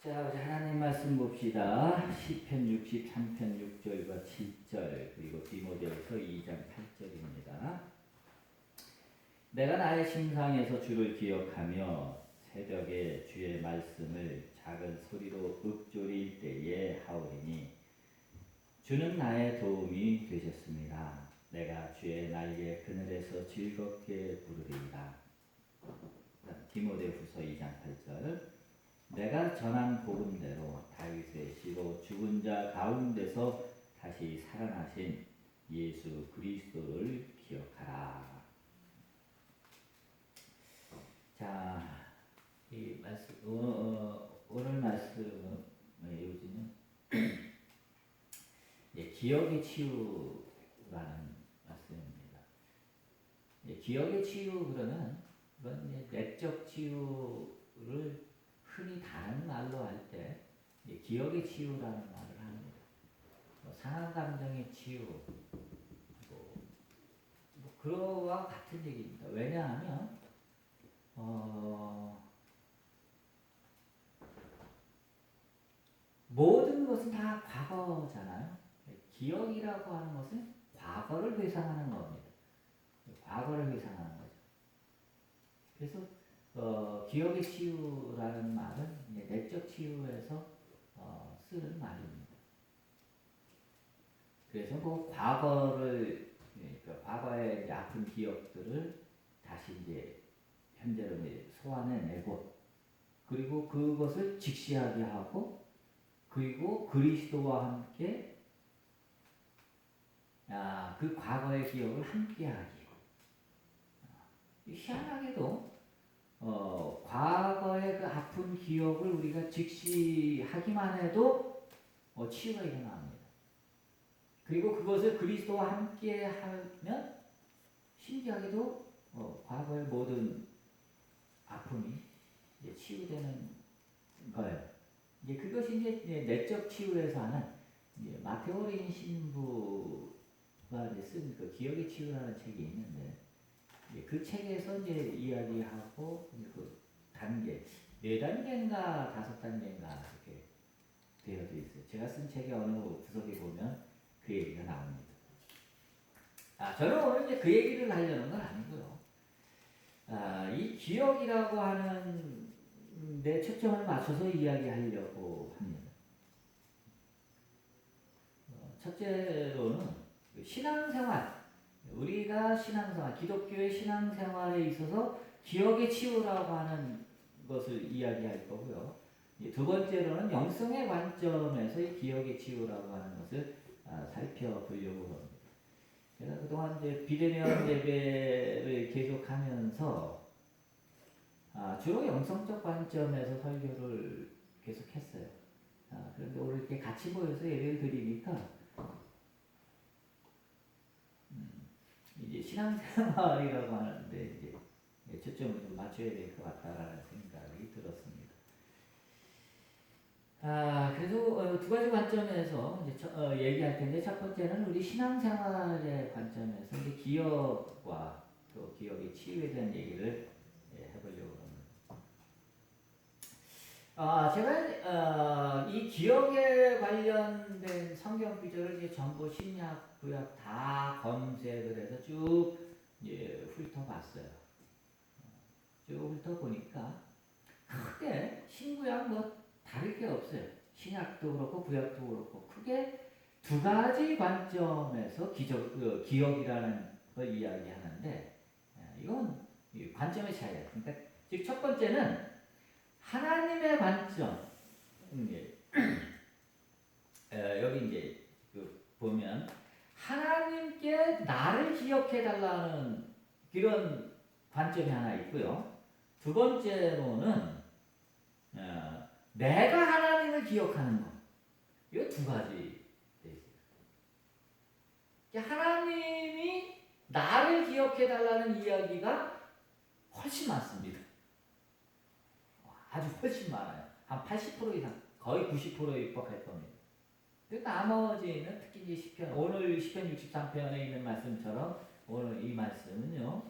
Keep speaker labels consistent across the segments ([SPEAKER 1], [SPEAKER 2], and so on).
[SPEAKER 1] 자, 우리 하나님 말씀 봅시다. 시편 63편 6절과 7절 그리고 디모데후서 2장 8절입니다. 내가 나의 심상에서 주를 기억하며 새벽에 주의 말씀을 작은 소리로 읊조릴 때에 하오리니 주는 나의 도움이 되셨습니다. 내가 주의 날개 그늘에서 즐겁게 부르리이다. 디모데후서 2장 8절 내가 전한 복음대로 다윗의 시로 죽은 자 가운데서 다시 살아나신 예수 그리스도를 기억하라. 자, 이 말씀 오늘 말씀의 요지는 기억의 치유라는 말씀입니다. 기억의 치유 그러면 이건 내적 치유를 흔히 다른 말로 할 때 기억의 치유라는 말을 합니다. 상한 감정의 치유, 그거와 같은 얘기입니다. 왜냐하면 모든 것은 다 과거잖아요. 기억이라고 하는 것은 과거를 회상하는 겁니다. 과거를 회상하는 거죠. 그래서 기억의 치유라는 말은 내적 치유에서 쓰는 말입니다. 그래서 그 과거를, 그러니까 과거의 이제 아픈 기억들을 다시 이제 현재로 이제 소환해내고, 그리고 그것을 직시하게 하고, 그리고 그리스도와 함께 그 과거의 기억을 함께하기. 희한하게도 과거의 그 아픈 기억을 우리가 직시하기만 해도 치유가 일어납니다. 그리고 그것을 그리스도와 함께 하면 신기하게도 과거의 모든 아픔이 이제 치유되는 거예요. 이제 그것이 이제 내적 치유에서 하는 이제 마테오린 신부가 이제 쓴 그 기억의 치유라는 책이 있는데 그 책에서 이제 이야기하고 그 단계, 4단계인가 5단계인가 이렇게 되어져 있어요. 제가 쓴 책의 어느 구석에 보면 그 얘기가 나옵니다. 저는 오늘 이제 그 얘기를 하려는 건 아니고요. 이 기억이라고 하는 내 초점을 맞춰서 이야기하려고 합니다. 첫째로는 신앙생활, 우리가 신앙생활, 기독교의 신앙생활에 있어서 기억의 치유라고 하는 것을 이야기할 거고요. 두 번째로는 영성의 관점에서 이 기억의 치유라고 하는 것을 살펴보려고 합니다. 제가 그동안 이제 비대면 예배를 계속하면서 주로 영성적 관점에서 설교를 계속했어요. 그런데 오늘 이렇게 같이 모여서 예배를 드리니까 이제 신앙생활이라고 하는데 이제 초점을 좀 맞춰야 될 것 같다라는 생각이 들었습니다. 그래서 두 가지 관점에서 이제 얘기할 텐데 첫 번째는 우리 신앙생활의 관점에서 이제 기억과 또 기억의 치유에 대한 얘기를 해보려고 합니다. 제가 이 기억에 관련된 성경 구절을 이제 전부 신약, 구약 다 검색을 해서 쭉 훑어봤어요. 쭉 훑어보니까 크게 신구약 뭐 다를 게 없어요. 신약도 그렇고 구약도 그렇고 크게 두 가지 관점에서 기억이라는 걸 이야기하는데 이건 관점의 차이예요. 그러니까 즉 첫 번째는 하나님의 관점. 여기 이제 보면 하나님께 나를 기억해 달라는 그런 관점이 하나 있고요. 두 번째로는 내가 하나님을 기억하는 것. 이 두 가지 돼 있어요. 하나님이 나를 기억해 달라는 이야기가 훨씬 많습니다. 아주 훨씬 많아요. 한 80% 이상, 거의 90%에 육박할 겁니다. 나머지는 특히 이제 시편, 오늘 시편 63편에 있는 말씀처럼 오늘 이 말씀은요,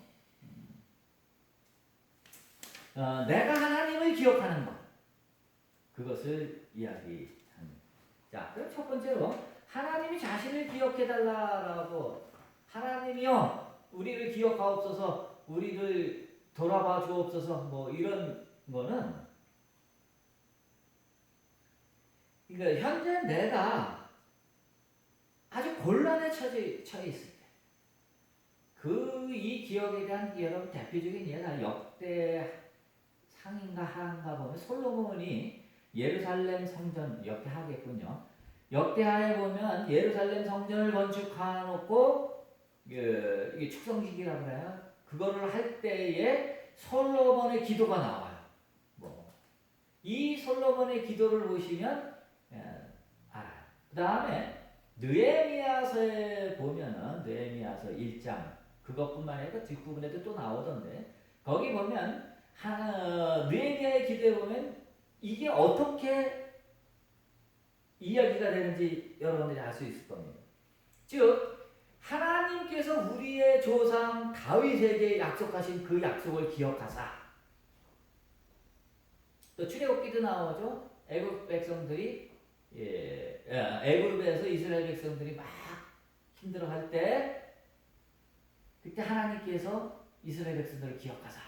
[SPEAKER 1] 내가 하나님을 기억하는 것. 그것을 이야기합니다. 자, 그럼 첫 번째로 하나님이 자신을 기억해달라고 하나님이여 우리를 기억하옵소서 우리를 돌아봐 주옵소서 뭐 이런 거는 그러니까 현재 내가 아주 곤란에 처해 있을 때 그 이 기억에 대한 여러분 대표적인 예가 역대 상인가 하인가 보면 솔로몬이 예루살렘 성전 역대하겠군요. 역대하에 보면 예루살렘 성전을 건축해놓고 이게 축성식이라고 그래요. 그거를 할 때에 솔로몬의 기도가 나와요. 이 솔로몬의 기도를 보시면 알아요. 그 다음에 느헤미야서에 보면은 느헤미야서 1장 그것뿐만 아니라 뒷부분에도 또 나오던데 거기 보면 느헤미야의 기도에 보면 이게 어떻게 이야기가 되는지 여러분들이 알 수 있을 겁니다. 즉 하나님께서 우리의 조상 다윗에게 약속하신 그 약속을 기억하사 또 출애굽기도 나오죠. 애굽 백성들이 애굽에서 이스라엘 백성들이 막 힘들어할 때 그때 하나님께서 이스라엘 백성들을 기억하사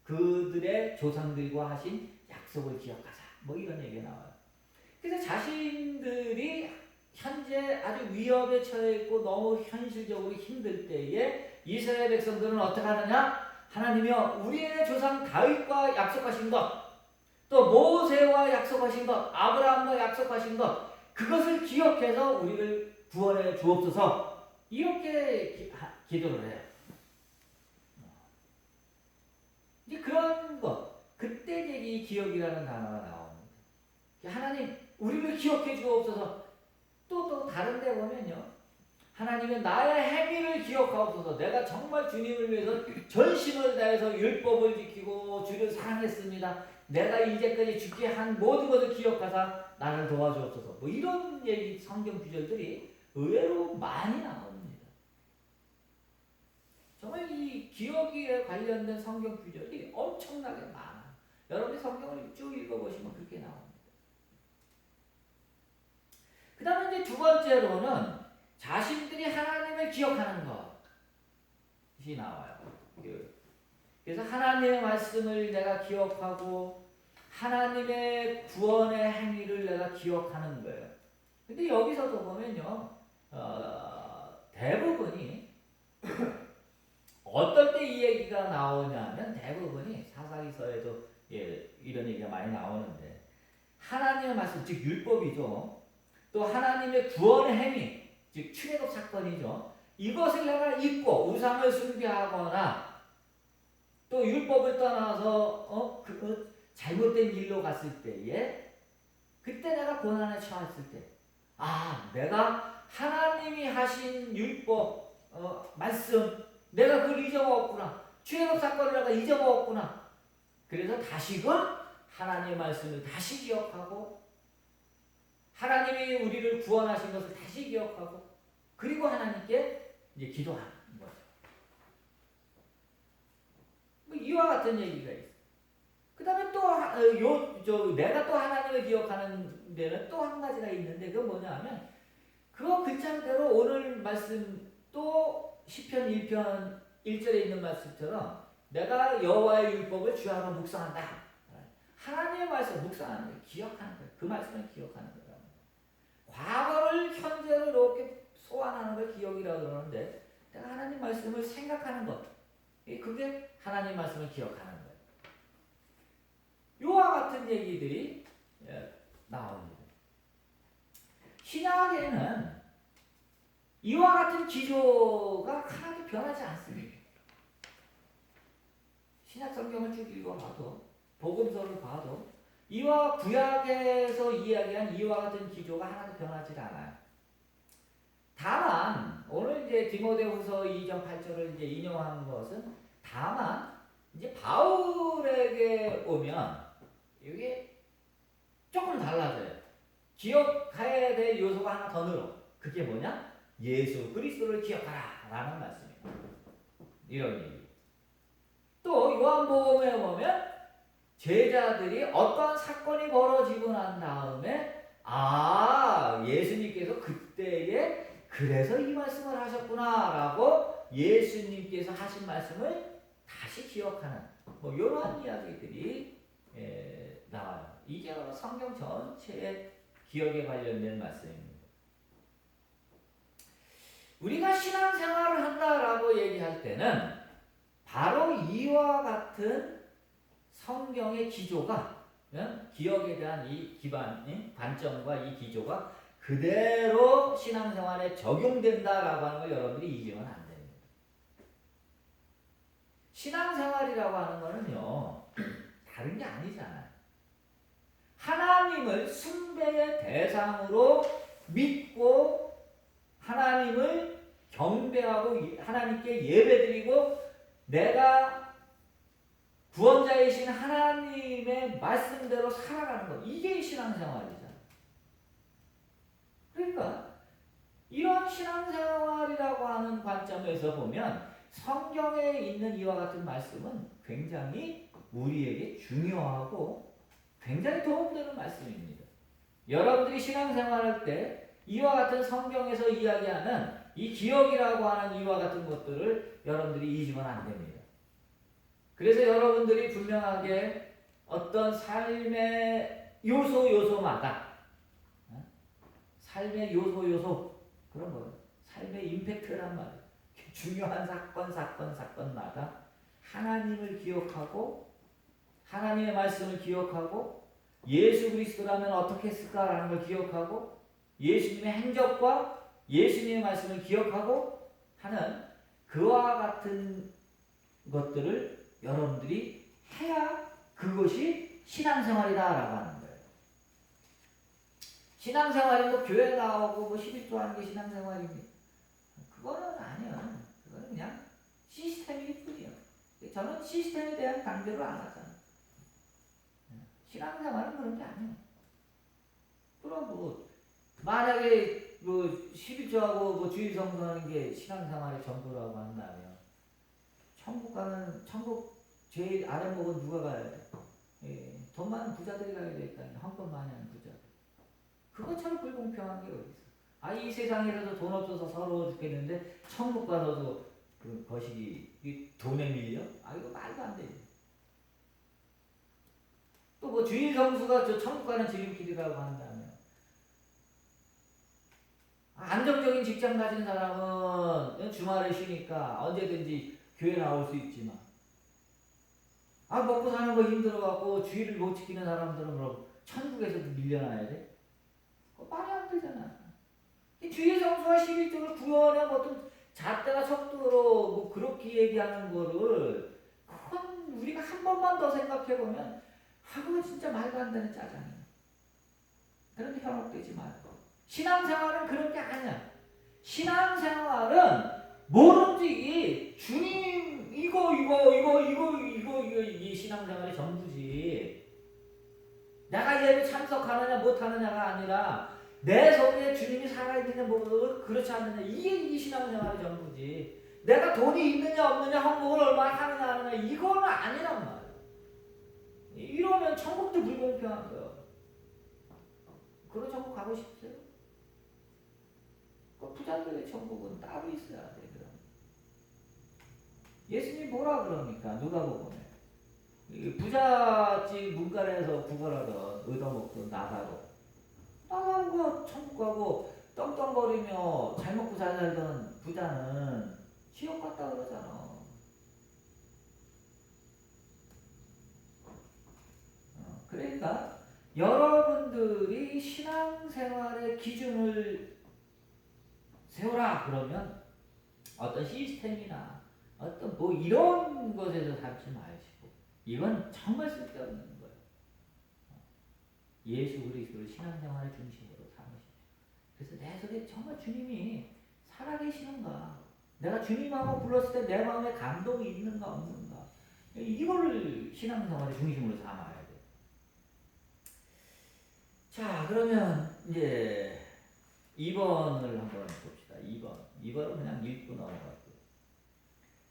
[SPEAKER 1] 그들의 조상들과 하신 약속을 기억하사 뭐 이런 얘기가 나와요. 그래서 자신들이 현재 아주 위협에 처해 있고 너무 현실적으로 힘들 때에 이스라엘 백성들은 어떻게 하느냐? 하나님이여 우리의 조상 다윗과 약속하신 것 또 모세와 약속하신 것 아브라함과 약속하신 것 그것을 기억해서 우리를 구원해 주옵소서 이렇게 기도를 해요. 이제 그런 것 그때 이 기억이라는 단어가 나옵니다. 하나님 우리를 기억해 주옵소서. 또 다른 데 보면요. 하나님은 나의 행위를 기억하옵소서. 내가 정말 주님을 위해서 전심을 다해서 율법을 지키고 주를 사랑했습니다. 내가 이제까지 주께 한 모든 것을 기억하사 나를 도와주옵소서. 뭐 이런 얘기 성경 구절들이 의외로 많이 나옵니다. 정말 이 기억에 관련된 성경 구절이 엄청나게 많아요. 여러분이 성경을 쭉 읽어보시면 그렇게 나옵니다. 그 다음에 이제 두 번째로는 자신들이 하나님을 기억하는 것이 나와요. 그래서 하나님의 말씀을 내가 기억하고 하나님의 구원의 행위를 내가 기억하는 거예요. 근데 여기서도 보면요. 대부분이 어떨 때 이 얘기가 나오냐면 대부분이 사사기서에도 이런 얘기가 많이 나오는데 하나님의 말씀, 즉 율법이죠. 또 하나님의 구원의 행위, 즉 출애굽 사건이죠. 이것을 내가 잊고 우상을 숭배하거나 또 율법을 떠나서 잘못된 길로 갔을 때에 그때 내가 고난에 처했을 때 내가 하나님이 하신 율법 말씀 내가 그걸 잊어먹었구나. 출애굽 사건을 내가 잊어먹었구나. 그래서 다시금 하나님의 말씀을 다시 기억하고 하나님이 우리를 구원하신 것을 다시 기억하고 그리고 하나님께 이제 기도하는 거죠. 뭐 이와 같은 얘기가 있어요. 그 다음에 또 내가 또 하나님을 기억하는 데는 또 한 가지가 있는데 그건 뭐냐 하면 그거 글자대로 오늘 말씀 또 시편 1편 1절에 있는 말씀처럼 내가 여호와의 율법을 주야로 묵상한다. 하나님의 말씀 묵상하는 거예요. 기억하는 거예요. 그 말씀을 기억하는 거예요. 과거를 현재로 이렇게 소환하는 걸 기억이라고 그러는데 내가 하나님 말씀을 생각하는 것 그게 하나님 말씀을 기억하는 거예요. 이와 같은 얘기들이 나옵니다. 신약에는 이와 같은 기조가 하나도 변하지 않습니다. 신약 성경을 쭉 읽어봐도 복음서를 봐도 이와 구약에서 이야기한 이와 같은 기조가 하나도 변하지 않아요. 다만 오늘 이제 디모데후서 2장 8절을 이제 인용한 것은 다만 이제 바울에게 오면 이게 조금 달라져요. 기억해야 될 요소가 하나 더 늘어. 그게 뭐냐? 예수 그리스도를 기억하라 라는 말씀이에요. 이런 얘기. 또 요한복음에 보면 제자들이 어떤 사건이 벌어지고 예수님께서 그때에 그래서 이 말씀을 하셨구나라고 예수님께서 하신 말씀을 다시 기억하는 뭐 이러한 이야기들이 나와요. 이게 성경 전체의 기억에 관련된 말씀입니다. 우리가 신앙생활을 한다라고 얘기할 때는 바로 이와 같은 성경의 기조가 기억에 대한 이 기반, 관점과 이 기조가 그대로 신앙생활에 적용된다라고 하는 걸 여러분들이 잊으면 안 됩니다. 신앙생활이라고 하는 거는요, 다른 게 아니잖아요. 하나님을 숭배의 대상으로 믿고 하나님을 경배하고 하나님께 예배드리고 내가 구원자이신 하나님의 말씀대로 살아가는 것, 이게 신앙생활이잖아요. 그러니까 이런 신앙생활이라고 하는 관점에서 보면 성경에 있는 이와 같은 말씀은 굉장히 우리에게 중요하고 굉장히 도움되는 말씀입니다. 여러분들이 신앙생활할 때 이와 같은 성경에서 이야기하는 이 기억이라고 하는 이와 같은 것들을 여러분들이 잊으면 안 됩니다. 그래서 여러분들이 분명하게 어떤 삶의 요소마다 삶의 요소 그런 거 삶의 임팩트란 말이에요. 중요한 사건마다 하나님을 기억하고 하나님의 말씀을 기억하고 예수 그리스도라면 어떻게 했을까라는 걸 기억하고 예수님의 행적과 예수님의 말씀을 기억하고 하는 그와 같은 것들을 여러분들이 해야 그것이 신앙생활이다라고 하는 거예요. 신앙생활이 뭐 교회 나오고 뭐 11조 하는 게 신앙생활입니다. 그거는 아니에요. 그거는 그냥 시스템일 뿐이에요. 저는 시스템에 대한 강조를 안 하잖아요. 신앙생활은 그런 게 아니에요. 그럼 뭐 만약에 뭐 11조하고 뭐 주일 성수하는 게 신앙생활의 전부라고 한다면 천국 제일 아랫목은 누가 가야 돼? 돈 많은 부자들이 가야 되니까 헌금 많이 하는 부자들. 그것처럼 불공평한 게 어디 있어? 이 세상에서도 돈 없어서 서러워 죽겠는데 천국 가서도 그 거시기 돈에 밀려? 이거 말도 안 돼. 또 뭐 주일 성수가 저 천국 가는 지름길이라고 한다면 안정적인 직장 가진 사람은 주말에 쉬니까 언제든지 교회 나올 수 있지만 먹고 사는 거 힘들어갖고 주일을 못 지키는 사람들은 그럼 천국에서도 밀려나야 돼? 그거 말이 안 되잖아. 주일 성수와 11조를 구원의 어떤 잣대나 척도로 뭐 그렇게 얘기하는 거를 그건 우리가 한 번만 더 생각해보면 그건 진짜 말도 안 되는 짜장이야. 그런데 현혹되지 말고. 신앙생활은 그런 게 아니야. 신앙생활은 뭐든지 주님 이거 이 신앙생활의 전부지. 내가 예배 참석하느냐 못하느냐가 아니라 내 속에 주님이 살아있느냐 뭐 그렇지 않느냐 이게 이 신앙생활의 전부지. 내가 돈이 있느냐 없느냐 헌금을 얼마나 하느냐 안 하느냐 이거는 아니란 말이야. 이러면 천국도 불공평한 거야. 그런 천국 가고 싶으세요? 부자들의 천국은 따로 있어야 돼. 그럼 예수님 뭐라 그러니까 누가복음에 부잣집 문간에서 구걸하던 얻어먹던 나사로 천국 가고 떵떵거리며 잘 먹고 잘 살던 부자는 지옥 갔다 그러잖아. 그러니까 여러분들이 신앙생활의 기준을 세우라 그러면 어떤 시스템이나 어떤 뭐 이런 것에서 삼지 마시고 이건 정말 쓸데없는 거예요. 예수 그리스도를 신앙생활의 중심으로 삼으십시오. 그래서 내 속에 정말 주님이 살아계시는가, 내가 주님하고 불렀을 때 내 마음에 감동이 있는가 없는가, 이거를 신앙생활의 중심으로 삼아야 돼. 자, 그러면 이제 2번을 한번 봅시다. 2번은 그냥 읽고 넘어갈게요.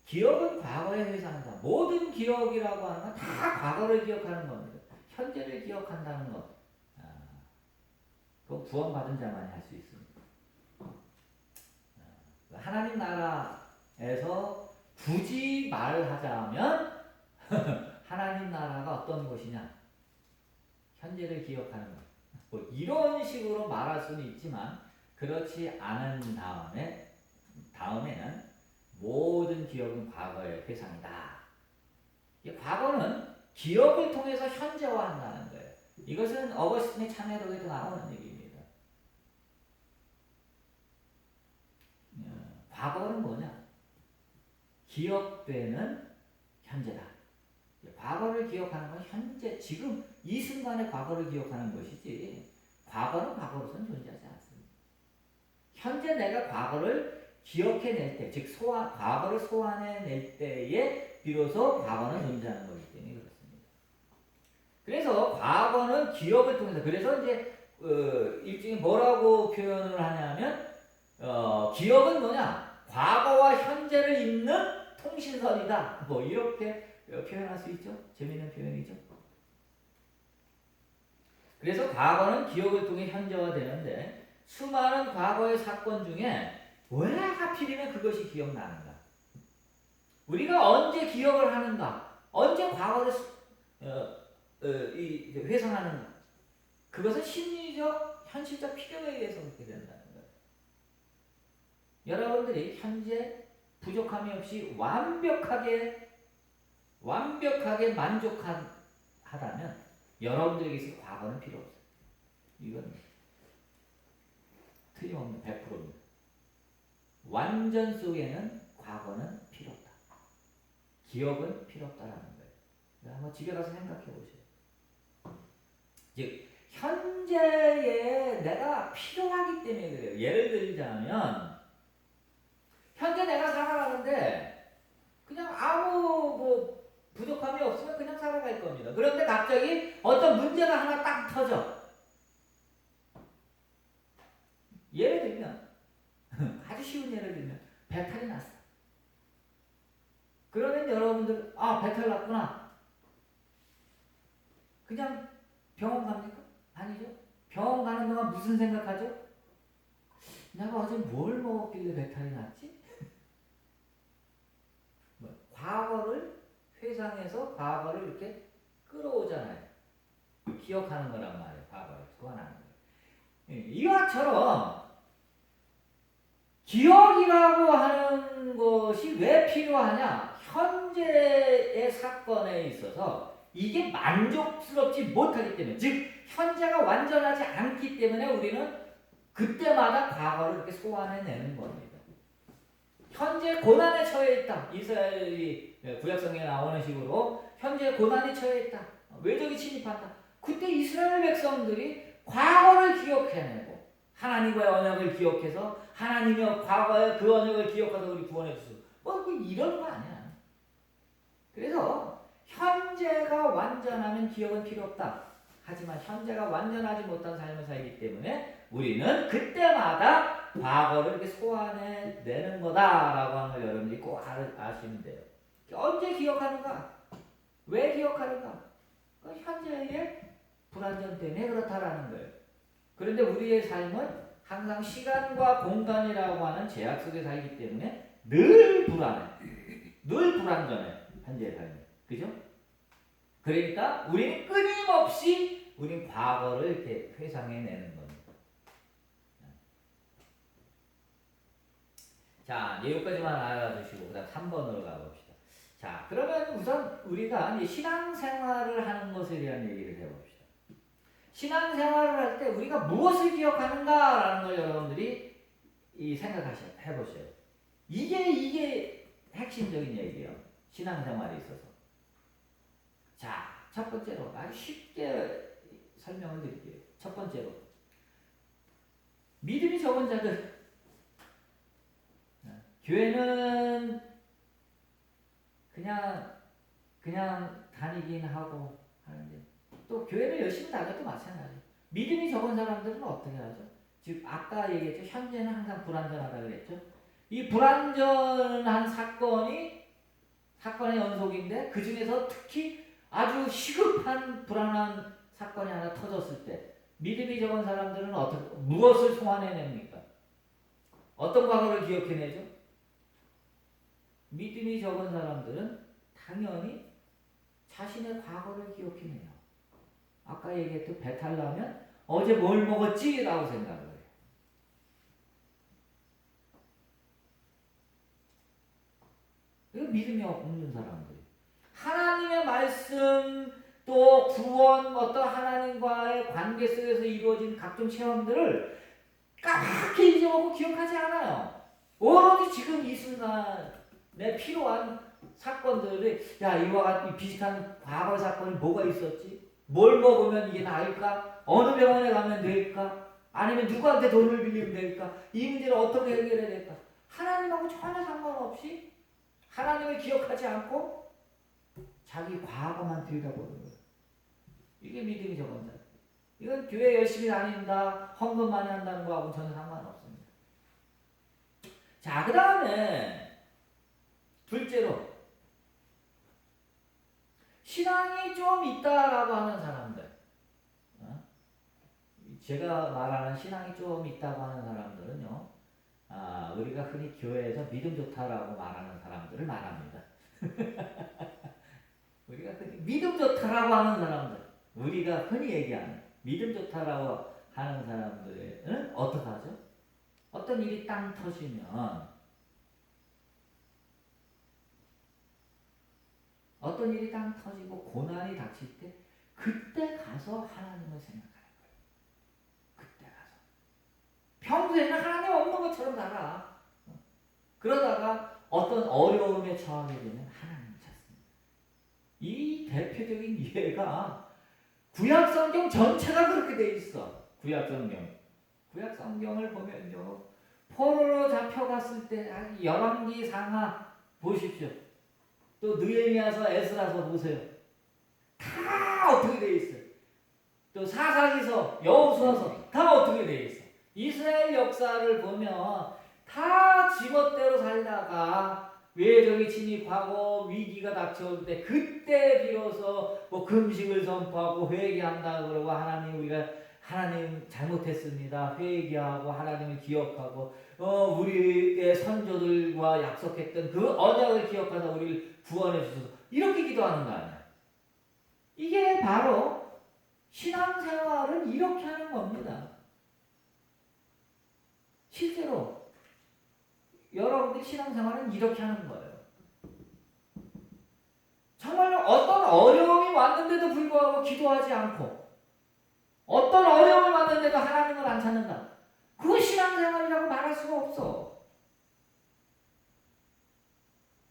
[SPEAKER 1] 기억은 과거에 회상한다. 모든 기억이라고 하는 건 다 과거를 기억하는 겁니다. 현재를 기억한다는 것. 그건 구원받은 자만이 할 수 있습니다. 하나님 나라에서 굳이 말을 하자면 하나님 나라가 어떤 것이냐? 현재를 기억하는 것. 뭐 이런 식으로 말할 수는 있지만 그렇지 않은 다음에는 모든 기억은 과거의 회상이다. 이 과거는 기억을 통해서 현재화한다는 거예요. 이것은 어거스틴의 참회록에도 나오는 얘기입니다. 과거는 뭐냐? 기억되는 현재다. 과거를 기억하는 건 현재, 지금 이 순간의 과거를 기억하는 것이지 과거는 과거로서는 존재하지 않습니다. 현재 내가 과거를 기억해낼 때, 즉 과거를 소환해낼 때에 비로소 과거는 존재하는 거기 때문에 그렇습니다. 그래서 과거는 기억을 통해서, 그래서 이제 일종의 뭐라고 표현을 하냐면 기억은 뭐냐? 과거와 현재를 잇는 통신선이다. 뭐 이렇게 표현할 수 있죠. 재미있는 표현이죠. 그래서 과거는 기억을 통해 현재화되는데 수많은 과거의 사건 중에 왜 하필이면 그것이 기억나는가? 우리가 언제 기억을 하는가? 언제 과거를 회상하는가? 그것은 심리적, 현실적 필요에 의해서 그렇게 된다는 거예요. 여러분들이 현재 부족함이 없이 완벽하게 만족하다면 여러분들에게서 과거는 필요 없어요. 이건 틀림없는 100%입니다. 완전 속에는 과거는 필요 없다. 기억은 필요 없다라는 거예요. 한번 집에 가서 생각해 보세요. 즉 현재에 내가 필요하기 때문에 그래요. 예를 들자면 현재 내가 살아가는데 그냥 아무 부족함이 없으면 그냥 살아갈 겁니다. 그런데 갑자기 어떤 문제가 하나 딱 터져. 예를 들면 아주 쉬운 예를 들면 배탈이 났어. 그러면 여러분들 배탈 났구나. 그냥 병원 갑니까? 아니죠. 병원 가는 동안 무슨 생각하죠? 내가 어제 뭘 먹었길래 배탈이 났지? 과거를 회상해서 과거를 이렇게 끌어오잖아요. 기억하는 거란 말이에요. 과거를 소환하는 거예요. 이와처럼 기억이라고 하는 것이 왜 필요하냐? 현재의 사건에 있어서 이게 만족스럽지 못하기 때문에, 즉 현재가 완전하지 않기 때문에 우리는 그때마다 과거를 이렇게 소환해내는 겁니다. 현재 고난에 처해 있다. 이스라엘이 구약성경에 나오는 식으로 현재 고난에 처해 있다. 외적이 침입한다. 그때 이스라엘 백성들이 과거를 기억해내고 하나님과의 언약을 기억해서 하나님의 과거의 그 언약을 기억해서 우리 구원해 주시고 이런 거 아니야. 그래서 현재가 완전하면 기억은 필요 없다. 하지만 현재가 완전하지 못한 삶을 살기 때문에 우리는 그때마다 과거를 이렇게 소환해내는 거다라고 하는 걸 여러분들이 꼭 아시면 돼요. 언제 기억하는가? 왜 기억하는가? 현재의 불완전 때문에 그렇다라는 거예요. 그런데 우리의 삶은 항상 시간과 공간이라고 하는 제약 속에 살기 때문에 늘 불안해. 늘 불완전해. 현재의 삶이. 그죠? 그러니까 우리는 끊임없이 우린 과거를 이렇게 회상해내는 겁니다. 자, 여기까지만 알아두시고 그 다음 3번으로 가봅시다. 자, 그러면 우선 우리가 이제 신앙생활을 하는 것에 대한 얘기를 해봅시다. 신앙생활을 할 때 우리가 무엇을 기억하는가라는 걸 여러분들이 해보세요. 이게 핵심적인 얘기예요. 신앙생활에 있어서. 자, 첫 번째로 아주 쉽게 설명을 드릴게요. 첫 번째로 믿음이 적은 자들. 교회는 그냥 다니긴 하고 하는데 또 교회를 열심히 다녀도 마찬가지. 믿음이 적은 사람들은 어떻게 하죠? 즉 아까 얘기했죠. 현재는 항상 불완전하다 그랬죠. 이 불완전한 사건의 연속인데 그 중에서 특히 아주 시급한 불안한 사건이 하나 터졌을 때 믿음이 적은 사람들은 무엇을 소환해냅니까? 어떤 과거를 기억해내죠? 믿음이 적은 사람들은 당연히 자신의 과거를 기억해내요. 아까 얘기했던 배탈 나면 어제 뭘 먹었지? 라고 생각을 해요. 이거 믿음이 없는 사람들이. 하나님의 말씀 또 구원 어떤 하나님과의 관계 속에서 이루어진 각종 체험들을 까맣게 잊어먹고 기억하지 않아요. 오로지 지금 이 순간에 필요한 사건들이 이와 같은 비슷한 과거 사건이 뭐가 있었지? 뭘 먹으면 이게 나을까? 어느 병원에 가면 될까? 아니면 누구한테 돈을 빌리면 될까? 이 문제를 어떻게 해결해야 될까? 하나님하고 전혀 상관없이 하나님을 기억하지 않고 자기 과거만 들여다보는 거예요. 이게 믿음이 적은 자. 이건 교회 열심히 다닌다, 헌금 많이 한다는 거하고 전혀 상관없습니다. 자, 그 다음에 둘째로 신앙이 좀 있다라고 하는 사람들. 제가 말하는 신앙이 좀 있다고 하는 사람들은요, 우리가 흔히 교회에서 믿음 좋다라고 말하는 사람들을 말합니다. 우리가 흔히 믿음 좋다라고 하는 사람들, 우리가 흔히 얘기하는 믿음 좋다라고 하는 사람들은 어떻게 하죠? 어떤 일이 땅 터지면, 어떤 일이 땅 터지고 고난이 닥칠 때 그때 가서 하나님을 생각하는 거예요. 그때 가서. 평소에는 하나님 없는 것처럼 살아. 그러다가 어떤 어려움에 처하게 되면 하나님을 찾습니다. 이 대표적인 예가 구약성경 전체가 그렇게 돼 있어. 구약성경을 보면요. 포로로 잡혀갔을 때 열왕기 상하 보십시오. 또 느헤미야서 에스라서 보세요. 다 어떻게 돼 있어요. 또 사사기서 여호수아서 다 어떻게 돼 있어. 이스라엘 역사를 보면 다 지멋대로 살다가 외적이 침입하고 위기가 닥쳐올 때 그때 비로소 뭐 금식을 선포하고 회개한다 그러고 하나님 잘못했습니다. 회개하고 하나님을 기억하고 우리의 선조들과 약속했던 그 언약을 기억하사 우리를 구원해 주소서 이렇게 기도하는 거 아니야. 이게 바로 신앙생활은 이렇게 하는 겁니다. 실제로 여러분들이 신앙생활은 이렇게 하는 거예요. 정말로 어떤 어려움이 왔는데도 불구하고 기도하지 않고 어떤 어려움이 왔는데도 하나님을 안 찾는다. 그건 신앙생활이라고 말할 수가 없어.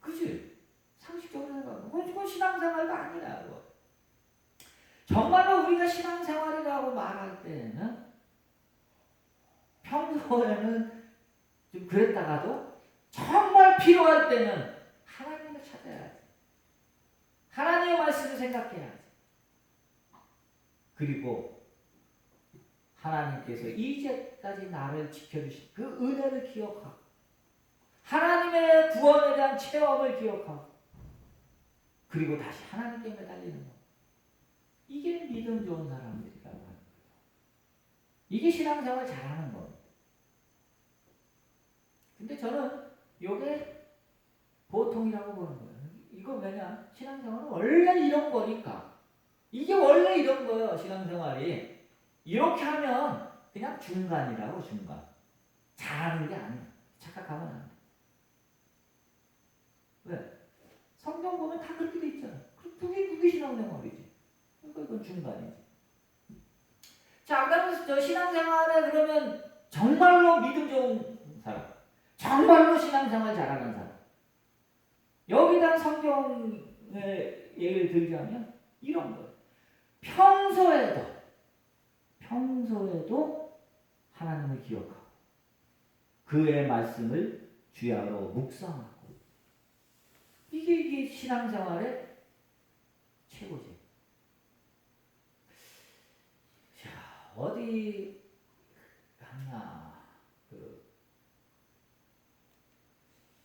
[SPEAKER 1] 그치? 상식적으로 생각하면 그건 신앙생활도 아니야. 정말로 우리가 신앙생활이라고 말할 때는 평소에는 좀 그랬다가도 정말 필요할 때는 하나님을 찾아야지. 하나님의 말씀을 생각해야지. 그리고 하나님께서 이제까지 나를 지켜주신 그 은혜를 기억하고 하나님의 구원에 대한 체험을 기억하고 그리고 다시 하나님께 매달리는 것. 이게 믿음 좋은 사람들이라고 하는 거예요. 이게 신앙생활 잘하는 겁니다. 근데 저는 이게 보통이라고 보는 거예요. 이거 왜냐? 신앙생활은 원래 이런 거니까. 이게 원래 이런 거예요. 신앙생활이. 이렇게 하면 그냥 중간이라고 중간. 잘하는 게 아니야. 착각하면 안 돼. 왜? 성경 보면 다 그렇게 돼 있잖아. 그게 신앙생활이지. 그러니까 이건 중간이지. 자, 그러면 저 신앙생활에 그러면 정말로 믿음 좋은 사람, 정말로 신앙생활 잘하는 사람. 여기다 성경의 예를 들자면 이런 거예요. 평소에도 하나님을 기억하고 그의 말씀을 주야로 묵상하고 이게 신앙생활의 최고지. 자, 어디 갔나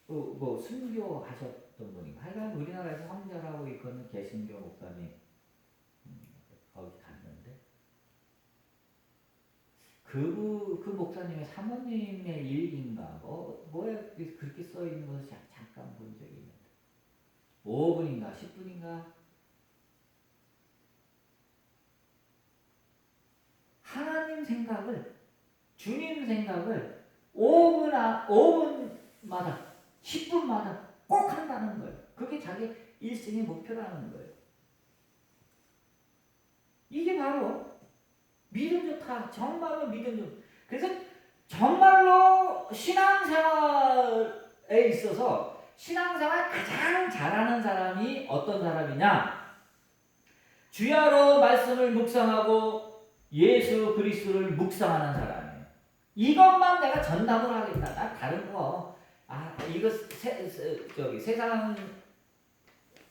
[SPEAKER 1] 뭐 순교하셨던 분인가? 하여간 우리나라에서 성결하고 있거든 개신교 목사님 거기 갔는데 그 목사님의 사모님의 일기인가 뭐에 그렇게 써 있는 것을 잠깐 본 적이 있는데 5분인가 10분인가 하나님 생각을 주님 생각을 5분마다 10분마다 꼭 한다는 거예요. 그게 자기 일생의 목표라는 거예요. 이게 바로 믿음 좋다. 정말로 믿음 좋다. 그래서 정말로 신앙생활에 있어서 신앙생활 가장 잘하는 사람이 어떤 사람이냐? 주야로 말씀을 묵상하고 예수 그리스도를 묵상하는 사람이에요. 이것만 내가 전담을 하겠다. 나 다른 거 이거 세상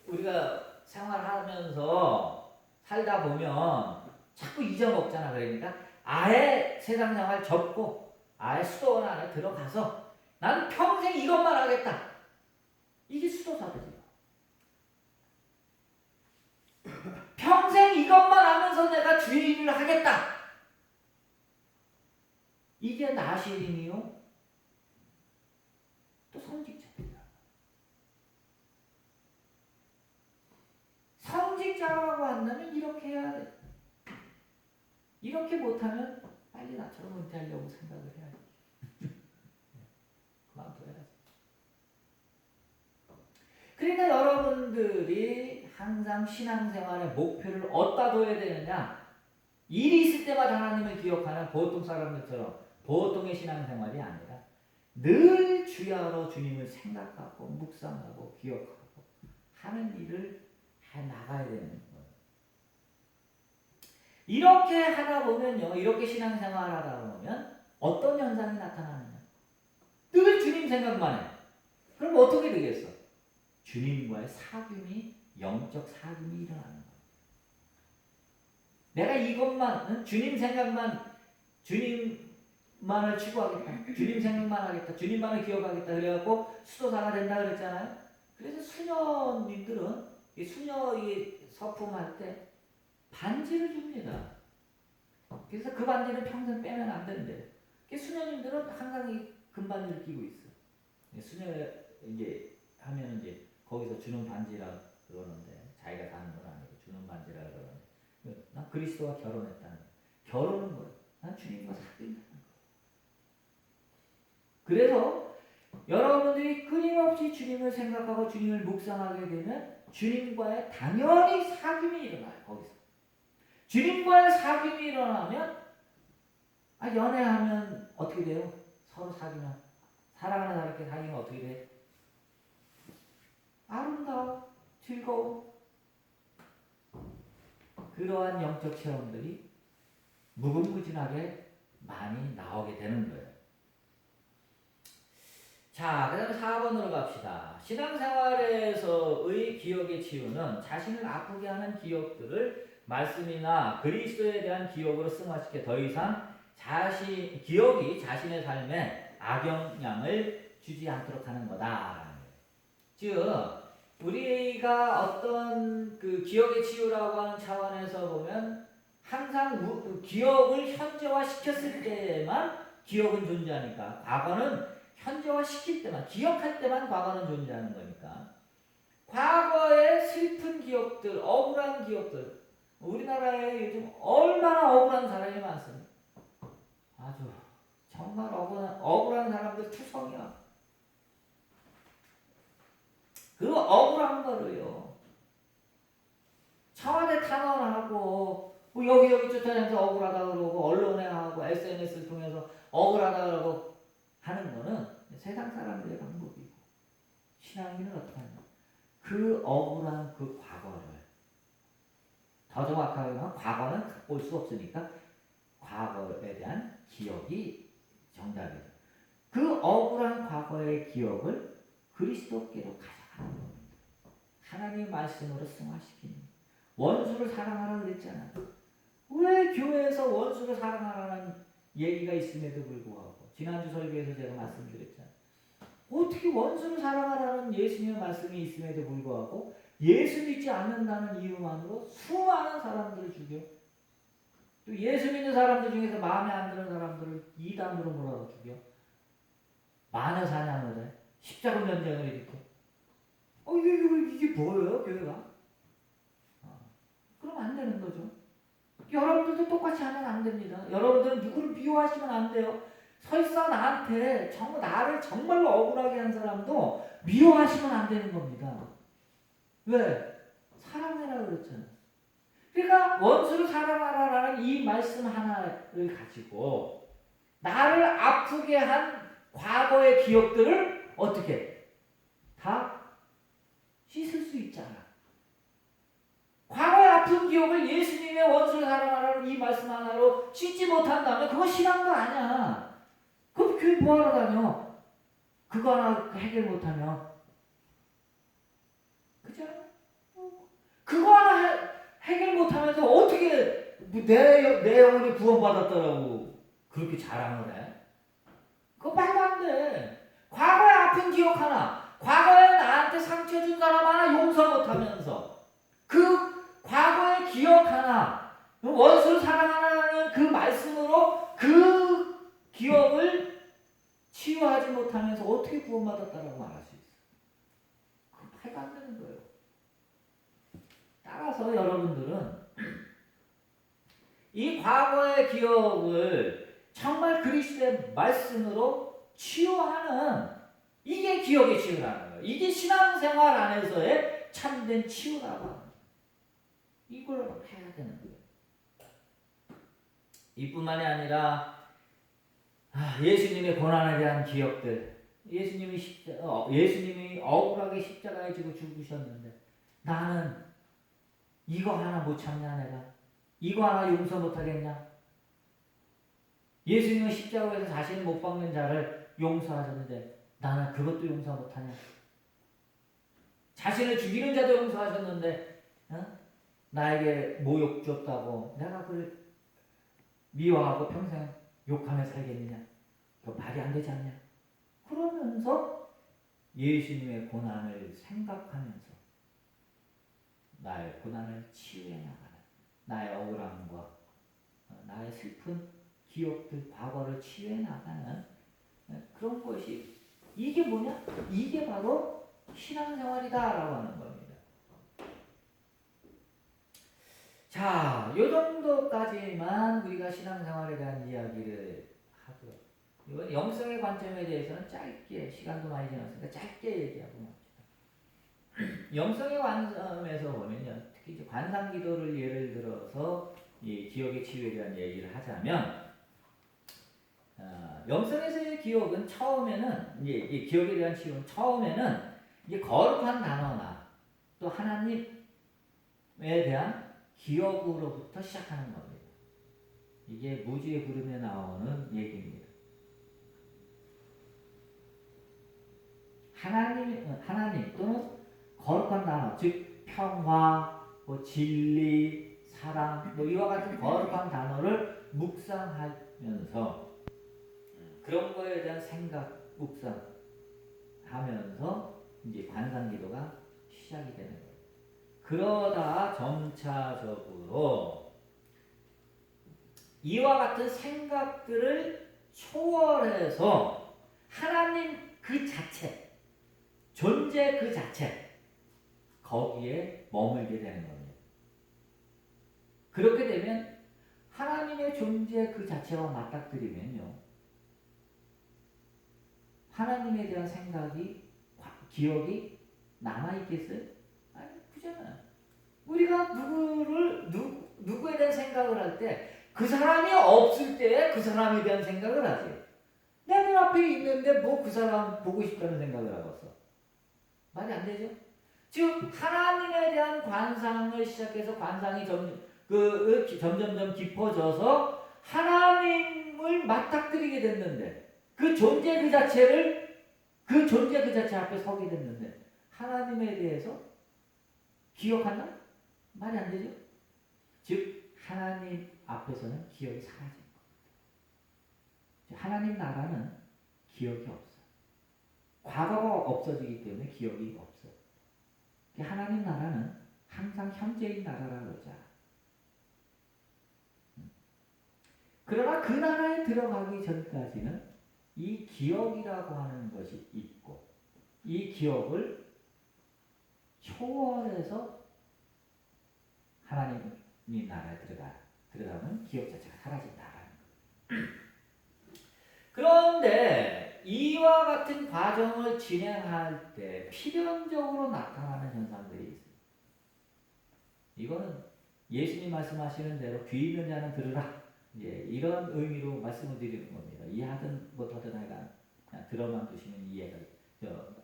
[SPEAKER 1] 우리가 생활하면서 살다 보면 자꾸 잊어먹잖아. 그러니까 아예 세상 생활 접고 아예 수도원 안에 들어가서 나는 평생 이것만 하겠다. 이게 수도사들이에요. 평생 이것만 하면서 내가 주의 일을 하겠다. 이게 나시린이요. 또 성직자입니다. 성직자라고 한다면 이렇게 해야 돼. 이렇게 못하면 빨리 나처럼 은퇴하려고 생각을 해야지. 그만둬야지. 그러니까 여러분들이 항상 신앙생활의 목표를 어디다 둬야 되느냐? 일이 있을 때마다 하나님을 기억하는 보통 사람들처럼 보통의 신앙생활이 아니라 늘 주야로 주님을 생각하고 묵상하고 기억하고 하는 일을 해 나가야 되는 거예요. 이렇게 하다 보면요, 이렇게 신앙생활 하다 보면 어떤 현상이 나타나느냐? 늘 주님 생각만 해. 그럼 어떻게 되겠어? 주님과의 사귐이 영적 사귐이 일어나는 거예요. 내가 이것만 주님 생각만 주님만을 추구하겠다. 주님 생각만 하겠다. 주님만을 기억하겠다. 그래갖고 수도사가 된다 그랬잖아요. 그래서 수녀님들은 이 수녀의 서품할 때 반지를 줍니다. 그래서 그 반지는 평생 빼면 안 된대요. 수녀님들은 항상 이 금반지를 끼고 있어. 수녀 이제 하면 이제 거기서 주는 반지라 그러는데 자기가 다는 건 아니고 주는 반지라 그러는데 난 그리스도와 결혼했다는 거예요. 결혼은 뭐예요? 난 주님과 사귐다는 거예요. 그래서 여러분들이 끊임없이 주님을 생각하고 주님을 묵상하게 되면 주님과의 당연히 사귐이 일어나요. 거기서 주님과의 사귐이 일어나면 연애하면 어떻게 돼요? 서로 사귀면 사랑하는 사람께 사귀면 어떻게 돼? 아름다워, 즐거워. 그러한 영적 체험들이 무궁무진하게 많이 나오게 되는 거예요. 자, 그 다음에 4번으로 갑시다. 신앙생활에서의 기억의 치유는 자신을 아프게 하는 기억들을 말씀이나 그리스도에 대한 기억으로 승화시켜 더 이상 기억이 자신의 삶에 악영향을 주지 않도록 하는 거다. 즉, 우리가 어떤 그 기억의 치유라고 하는 차원에서 보면 항상 기억을 현재화 시켰을 때만 기억은 존재하니까 과거는 현재화 시킬 때만 기억할 때만 과거는 존재하는 거니까 과거의 슬픈 기억들, 억울한 기억들 우리나라에 요즘 얼마나 억울한 사람이 많습니다. 아주 정말 억울한 사람들 투성이야. 그 억울한 거를요. 청와대 탄원하고 여기 쫓아내면서 억울하다 그러고 언론에 하고 SNS를 통해서 억울하다 그러고 하는 거는 세상 사람들의 방법이고 신앙인은 어떻게 하냐. 그 억울한 그 과거를 더 정확하게 말하면 과거는 볼 수 없으니까 과거에 대한 기억이 정답이죠. 그 억울한 과거의 기억을 그리스도께로 가져가는 겁니다. 하나님의 말씀으로 승화시키는 원수를 사랑하라 그랬잖아요. 왜 교회에서 원수를 사랑하라는 얘기가 있음에도 불구하고 지난주 설교에서 제가 말씀드렸잖아요. 어떻게 원수를 사랑하라는 예수님의 말씀이 있음에도 불구하고 예수 믿지 않는다는 이유만으로 수많은 사람들을 죽여 또 예수 믿는 사람들 중에서 마음에 안 드는 사람들을 이단으로 몰아서 죽여. 마녀 사냥을 해. 십자가 전쟁을 일으켜. 이게 뭐예요, 교회가? 그럼 안 되는 거죠. 여러분들도 똑같이 하면 안 됩니다. 여러분들은 누구를 미워하시면 안 돼요. 설사 나한테 나를 정말로 억울하게 한 사람도 미워하시면 안 되는 겁니다. 왜? 사랑해라 그랬잖아. 그러니까 원수를 사랑하라라는 이 말씀 하나를 가지고 나를 아프게 한 과거의 기억들을 어떻게 다 씻을 수 있잖아. 과거의 아픈 기억을 예수님의 원수를 사랑하라는 이 말씀 하나로 씻지 못한다면 그거 신앙도 아니야. 그럼 교회 뭐하러 다녀? 그거 하나 해결 못하면. 그죠? 그거 하나 해결 못하면서 어떻게 내 영혼이 구원받았다라고 그렇게 자랑을 해? 그거 말도 안 돼. 과거의 아픈 기억 하나, 과거에 나한테 상처 준 사람 하나 용서 못하면서 그 과거의 기억 하나, 원수를 사랑하라는 그 말씀으로 그 기억을 치유하지 못하면서 어떻게 구원받았다라고 말할 수 있어? 그거 말도 안 되는 거예요. 따라서 여러분들은 이 과거의 기억을 정말 그리스도의 말씀으로 치유하는 이게 기억의 치유라는 거예요. 이게 신앙생활 안에서의 참된 치유라고 합니다. 이걸 해야 되는 거예요. 이뿐만이 아니라 예수님의 고난에 대한 기억들, 예수님이 억울하게 십자가에 지고 죽으셨는데 나는 이거 하나 못 참냐 내가? 이거 하나 용서 못하겠냐? 예수님은 십자가에서 자신을 못 박는 자를 용서하셨는데 나는 그것도 용서 못하냐? 자신을 죽이는 자도 용서하셨는데 나에게 모욕 줬다고 내가 그걸 미워하고 평생 욕하며 살겠느냐? 그거 말이 안 되지 않냐? 그러면서 예수님의 고난을 생각하면서 나의 고난을 치유해 나가는 나의 억울함과 나의 슬픈 기억들, 과거를 치유해 나가는 그런 것이 이게 뭐냐? 이게 바로 신앙생활이다라고 하는 겁니다. 자, 요 정도까지만 우리가 신앙생활에 대한 이야기를 하고요. 이번 영성의 관점에 대해서는 짧게, 시간도 많이 지났으니까 짧게 얘기하고 맙시다. 영성의 관점에서 보면요, 특히 이제 관상기도를 예를 들어서 이 기억의 치유에 대한 얘기를 하자면, 영성에서의 기억은 처음에는 이 기억에 대한 치유는 처음에는 이제 거룩한 단어나 또 하나님에 대한 기억으로부터 시작하는 겁니다. 이게 무지의 구름에 나오는 얘기입니다. 하나님 또는 거룩한 단어, 즉 평화, 진리, 사랑, 이와 같은 거룩한 단어를 묵상하면서 그런 거에 대한 생각, 묵상하면서 이제 관상기도가 시작이 되는 거예요. 그러다 점차적으로 이와 같은 생각들을 초월해서 하나님 그 자체, 존재 그 자체, 거기에 머물게 되는 겁니다. 그렇게 되면 하나님의 존재 그 자체와 맞닥뜨리면요, 하나님에 대한 생각이, 기억이 남아있겠어요? 아니, 그잖아요. 우리가 누구에 대한 생각을 할 때, 그 사람이 없을 때 그 사람에 대한 생각을 하지. 내 눈앞에 있는데 뭐 그 사람 보고 싶다는 생각을 하겠어. 말이 안 되죠? 즉, 하나님에 대한 관상을 시작해서 관상이 점점점 깊어져서 하나님을 맞닥뜨리게 됐는데, 그 존재 그 자체 앞에 서게 됐는데 하나님에 대해서 기억한다? 말이 안 되죠? 즉 하나님 앞에서는 기억이 사라진 겁니다. 하나님 나라는 기억이 없어요. 과거가 없어지기 때문에 기억이 없어요. 하나님 나라는 항상 현재인 나라라고 그러죠. 그러나 그 나라에 들어가기 전까지는 이 기억이라고 하는 것이 있고 이 기억을 초월해서 하나님이 나라에 들어가면 기억 자체가 사라진다라는 거예요. 그런데 이와 같은 과정을 진행할 때 필연적으로 나타나는 현상들이 있어요. 이거는 예수님 말씀하시는 대로 귀 있는 자는 들으라. 이런 의미로 말씀을 드리는 겁니다. 이해하든 못하든 하여간 그냥 들어만 두시면 이해가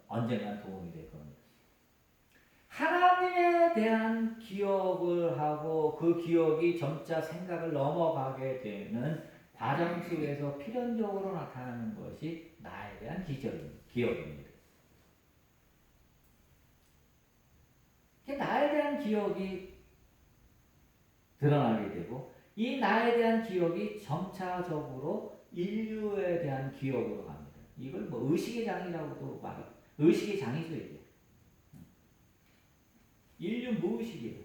[SPEAKER 1] 언젠간 도움이 될 겁니다. 하나님에 대한 기억을 하고 그 기억이 점차 생각을 넘어가게 되는 과정 속에서 필연적으로 나타나는 것이 나에 대한 기억입니다. 나에 대한 기억이 드러나게 되고 이 나에 대한 기억이 점차적으로 인류에 대한 기억으로 갑니다. 이걸 뭐 의식의 장이라고도 말해요. 의식의 장이죠 이게. 인류 무의식이에요.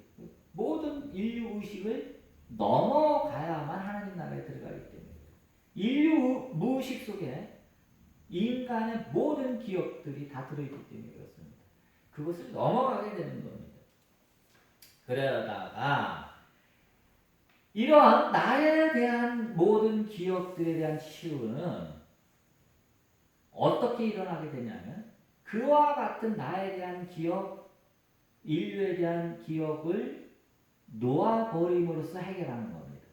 [SPEAKER 1] 모든 인류 의식을 넘어가야만 하나님 나라에 들어가기 때문에 인류 무의식 속에 인간의 모든 기억들이 다 들어있기 때문에 그렇습니다. 그것을 넘어가게 되는 겁니다. 그러다가 이러한 나에 대한 모든 기억들에 대한 치유는 어떻게 일어나게 되냐면 그와 같은 나에 대한 기억, 인류에 대한 기억을 놓아버림으로써 해결하는 겁니다.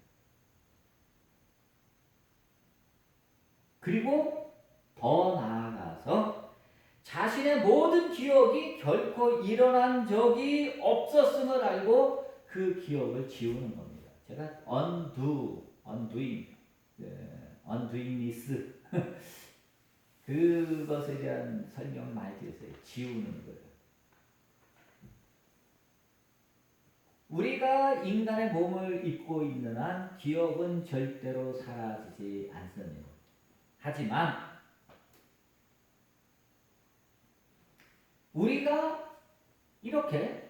[SPEAKER 1] 그리고 더 나아가서 자신의 모든 기억이 결코 일어난 적이 없었음을 알고 그 기억을 지우는 겁니다. 제가 undoing this 그것에 대한 설명을 많이 드렸어요. 지우는 거예요. 우리가 인간의 몸을 입고 있는 한 기억은 절대로 사라지지 않습니다. 하지만 우리가 이렇게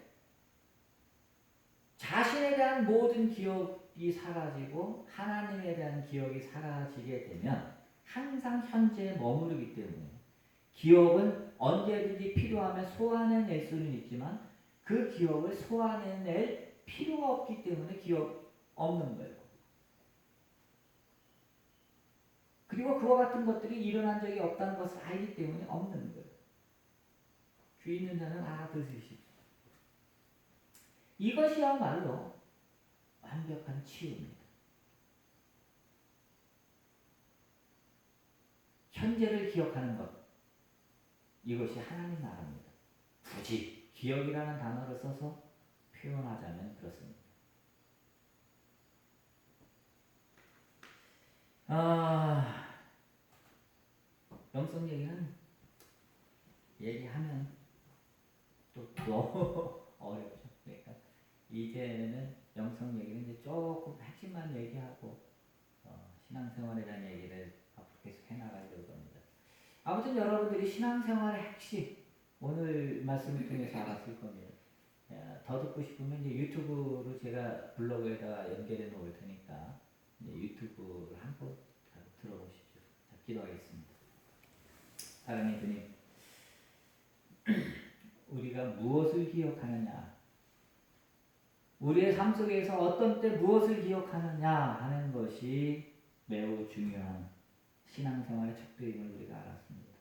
[SPEAKER 1] 자신에 대한 모든 기억이 사라지고 하나님에 대한 기억이 사라지게 되면 항상 현재에 머무르기 때문에 기억은 언제든지 필요하면 소환해낼 수는 있지만 그 기억을 소환해낼 필요가 없기 때문에 기억 없는 거예요. 그리고 그와 같은 것들이 일어난 적이 없다는 것을 알기 때문에 없는 거예요. 귀 있는 자는 알아들으십시오. 이것이야말로 완벽한 치유입니다. 현재를 기억하는 것, 이것이 하나님 나라입니다. 굳이 기억이라는 단어를 써서 표현하자면 그렇습니다. 영성 얘기는 얘기하면 또 너무 어렵죠. 그러니까 이제는 영성 얘기는 이제 조금 핵심만 얘기하고 신앙생활에 대한 얘기를 앞으로 계속 해나가야 될 겁니다. 아무튼 여러분들이 신앙생활의 핵심 오늘 말씀을 통해서 알았을 겁니다. 더 듣고 싶으면 이제 유튜브로 제가 블로그에다가 연결해 놓을 테니까 이제 유튜브를 한번 들어보십시오. 자, 기도하겠습니다. 사랑의 주님, 우리가 무엇을 기억하느냐, 우리의 삶 속에서 어떤 때 무엇을 기억하느냐 하는 것이 매우 중요한 신앙생활의 척도임을 우리가 알았습니다.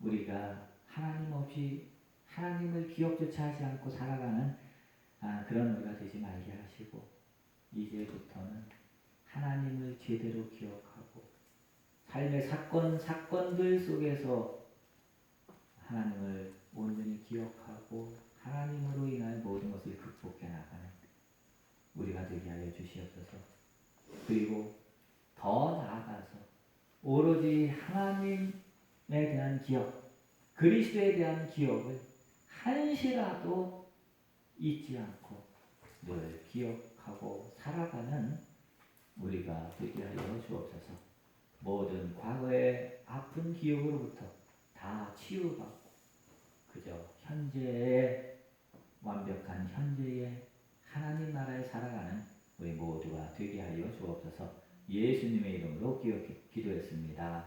[SPEAKER 1] 우리가 하나님 없이 하나님을 기억조차 하지 않고 살아가는 그런 우리가 되지 말게 하시고 이제부터는 하나님을 제대로 기억하고 삶의 사건들 속에서 하나님을 온전히 기억하고 하나님으로 인하여 모든 것을 극복해 나가는 우리가 되게 하여 주시옵소서. 그리고 더 나아가서 오로지 하나님에 대한 기억, 그리스도에 대한 기억을 한시라도 잊지 않고 늘 기억하고 살아가는 우리가 되게 하여 주옵소서. 모든 과거의 아픈 기억으로부터 다 치유받고 그저 현재의 완벽한 현재의 하나님 나라에 살아가는 우리 모두가 되게 하여 주옵소서. 예수님의 이름으로 기도했습니다.